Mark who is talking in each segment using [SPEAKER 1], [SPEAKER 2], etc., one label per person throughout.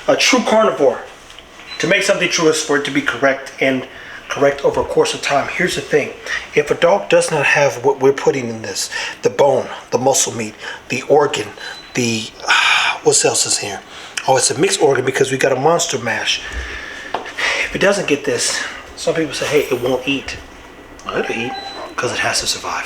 [SPEAKER 1] A true carnivore, to make something true is for it to be correct and correct over a course of time. Here's the thing. If a dog does not have what we're putting in this, the bone, the muscle meat, the organ, the, what else is here? Oh, it's a mixed organ because we got a monster mash. If it doesn't get this, some people say, hey, it won't eat. Well, it'll eat because it has to survive.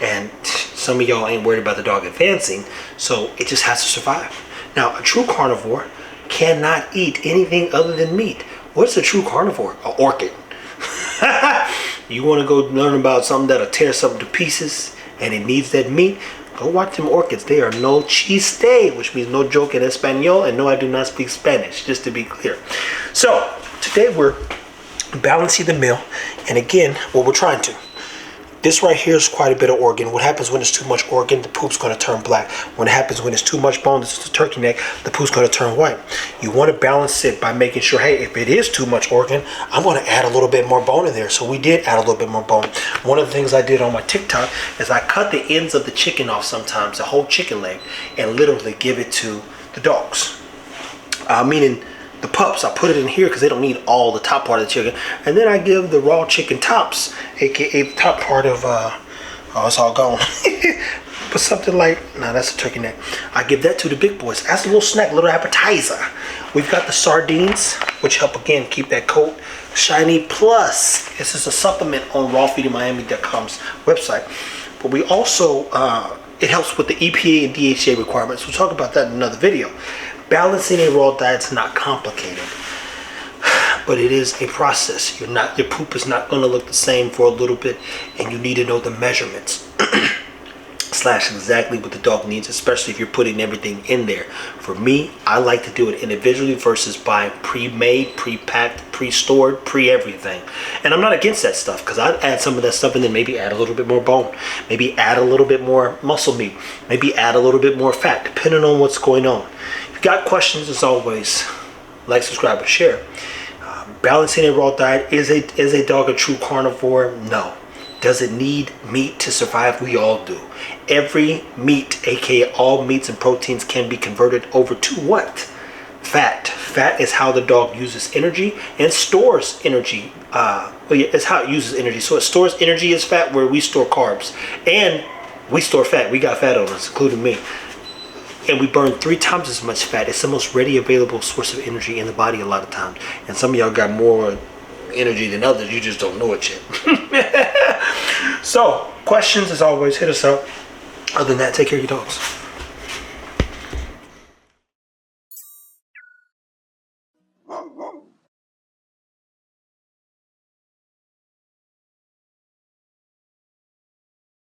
[SPEAKER 1] And some of y'all ain't worried about the dog advancing, so it just has to survive. Now, a true carnivore cannot eat anything other than meat. What's a true carnivore? An orchid. You want to go learn about something that'll tear something to pieces and it needs that meat? Go watch them orchids. They are no chiste, which means no joke in Espanol, and no, I do not speak Spanish, just to be clear. So, today we're balancing the meal, and again, what we're trying to. This right here is quite a bit of organ. What happens when there's too much organ? The poop's going to turn black. When it happens when there's too much bone, this is the turkey neck, the poop's going to turn white. You want to balance it by making sure, hey, if it is too much organ, I'm going to add a little bit more bone in there. So we did add a little bit more bone. One of the things I did on my TikTok is I cut the ends of the chicken off sometimes, the whole chicken leg, and literally give it to the dogs. Meaning the pups, I put it in here because they don't need all the top part of the chicken. And then I give the raw chicken tops, aka the top part of, oh, it's all gone. But something like, no, that's a turkey neck. I give that to the big boys as a little snack, a little appetizer. We've got the sardines, which help again keep that coat shiny. Plus, this is a supplement on rawfeedingmiami.com's website. But we also, it helps with the EPA and DHA requirements. We'll talk about that in another video. Balancing a raw diet's not complicated, but it is a process. Your poop is not going to look the same for a little bit, and you need to know the measurements / exactly what the dog needs, especially if you're putting everything in there. For me, I like to do it individually versus buy pre-made, pre-packed, pre-stored, pre-everything. And I'm not against that stuff, because I'd add some of that stuff and then maybe add a little bit more bone, maybe add a little bit more muscle meat, maybe add a little bit more fat, depending on what's going on. If you got questions, as always, like, subscribe, and share. Balancing a raw diet, is a dog a true carnivore? No. Does it need meat to survive? We all do. Every meat, aka all meats and proteins, can be converted over to what? Fat. Fat is how the dog uses energy and stores energy. It's how it uses energy. So it stores energy as fat, where we store carbs. And we store fat. We got fat on us, including me. And we burn 3 times as much fat. It's the most ready available source of energy in the body a lot of times. And some of y'all got more energy than others. You just don't know it yet. So, questions, as always, hit us up. Other than that, take care of your dogs.